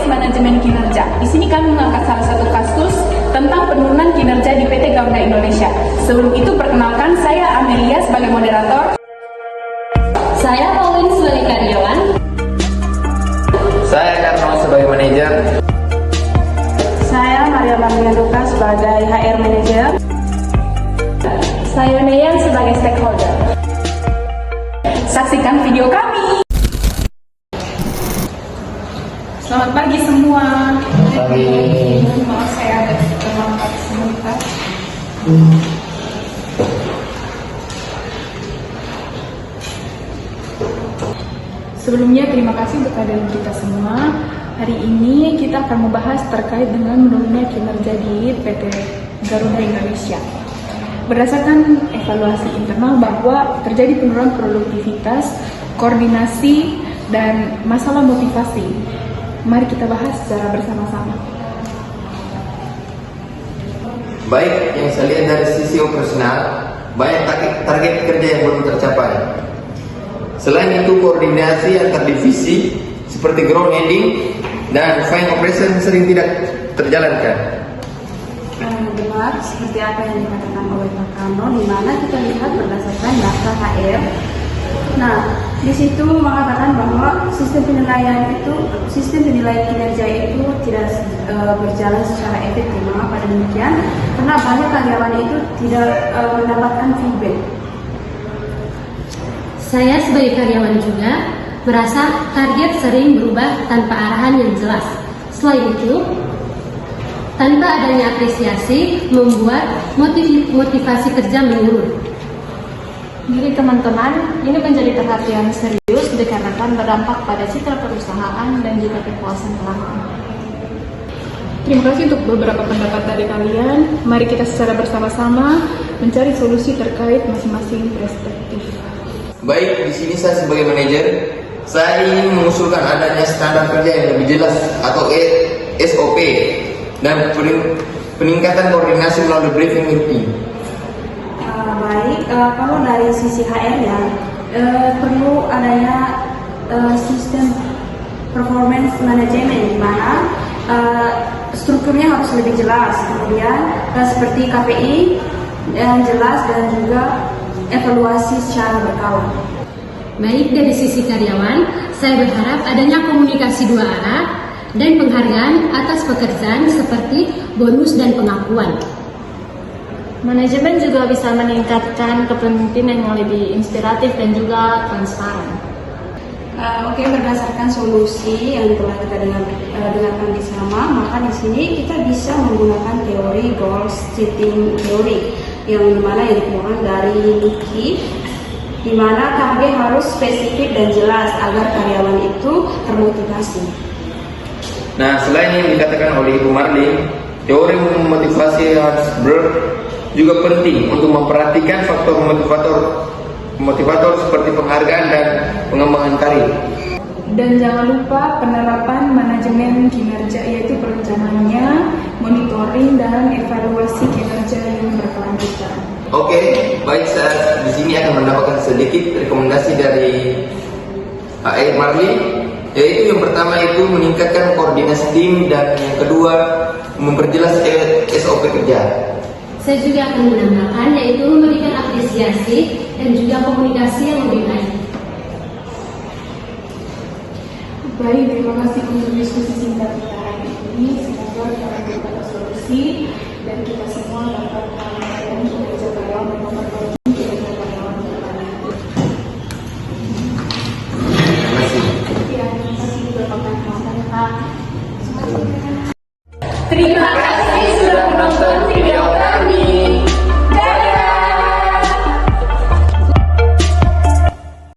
manajemen kinerja. Di sini kami mengangkat salah satu kasus tentang penurunan kinerja di PT Garuda Indonesia. Sebelum itu perkenalkan, saya Amelia sebagai moderator. Saya Pauline sebagai karyawan. Saya Karno sebagai manajer. Saya Maria Marlianduka sebagai HR Manager. Saya Neyan sebagai stakeholder. Saksikan video kami. Selamat pagi semua. Pagi. Maaf saya ada terlambat sebentar. Sebelumnya terima kasih untuk kehadiran kita semua. Hari ini kita akan membahas terkait dengan menurunnya kinerja di PT Garuda Indonesia. Berdasarkan evaluasi internal bahwa terjadi penurunan produktivitas, koordinasi, dan masalah motivasi. Mari kita bahas secara bersama-sama. Baik, yang saya lihat dari sisi operasional, banyak target kerja yang belum tercapai. Selain itu, koordinasi antar divisi seperti ground handling dan fine operation sering tidak terjalankan. Benar, seperti apa yang dikatakan oleh Pak Karno, di mana kita lihat berdasarkan data HR. Nah, di situ mengatakan bahwa sistem penilaian kinerja itu tidak berjalan secara efektif. Mengapa demikian? Karena banyak karyawan itu tidak mendapatkan feedback. Saya sebagai karyawan juga merasa target sering berubah tanpa arahan yang jelas. Selain itu, tanpa adanya apresiasi membuat motivasi kerja menurun. Jadi teman-teman, ini menjadi perhatian serius dikarenakan berdampak pada citra perusahaan dan juga kepuasan pelanggan. Terima kasih untuk beberapa pendapat dari kalian. Mari kita secara bersama-sama mencari solusi terkait masing-masing perspektif. Baik, di sini saya sebagai manajer, saya ingin mengusulkan adanya standar kerja yang lebih jelas atau SOP dan peningkatan koordinasi melalui briefing rutin. Kalau dari sisi HR ya, perlu adanya sistem performance management di mana strukturnya harus lebih jelas. Kemudian seperti KPI yang jelas dan juga evaluasi secara berkala. Baik, dari sisi karyawan, saya berharap adanya komunikasi dua arah dan penghargaan atas pekerjaan seperti bonus dan pengakuan. Manajemen juga bisa meningkatkan kepemimpinan yang lebih inspiratif dan juga transparan. Oke, berdasarkan solusi yang telah kita dengarkan bersama, maka di sini kita bisa menggunakan teori goal setting theory yang dimana yang dikeluarkan dari Niki, di mana target harus spesifik dan jelas agar karyawan itu termotivasi. Nah, selain yang dikatakan oleh Ibu Marlin, teori motivasi Hartsberg juga penting untuk memperhatikan faktor motivator seperti penghargaan dan pengembangan karir. Dan jangan lupa penerapan manajemen kinerja, yaitu perencanaannya, monitoring, dan evaluasi kinerja yang berkelanjutan. Oke, baik, saya di sini akan mendapatkan sedikit rekomendasi dari HR Marlin, yaitu yang pertama itu meningkatkan koordinasi tim dan yang kedua memperjelas SOP kerja. Saya juga akan menambahkan yaitu memberikan apresiasi dan juga komunikasi yang lebih baik. Baik, terima kasih untuk diskusi singkat kita hari ini. Semoga kita dapat solusi dan kita semua dapat melakukan kinerja karyawan dan memperbaiki kinerja karyawan ke depannya. Terima kasih. Ya, terima kasih juga Pak. Terima kasih sudah menonton video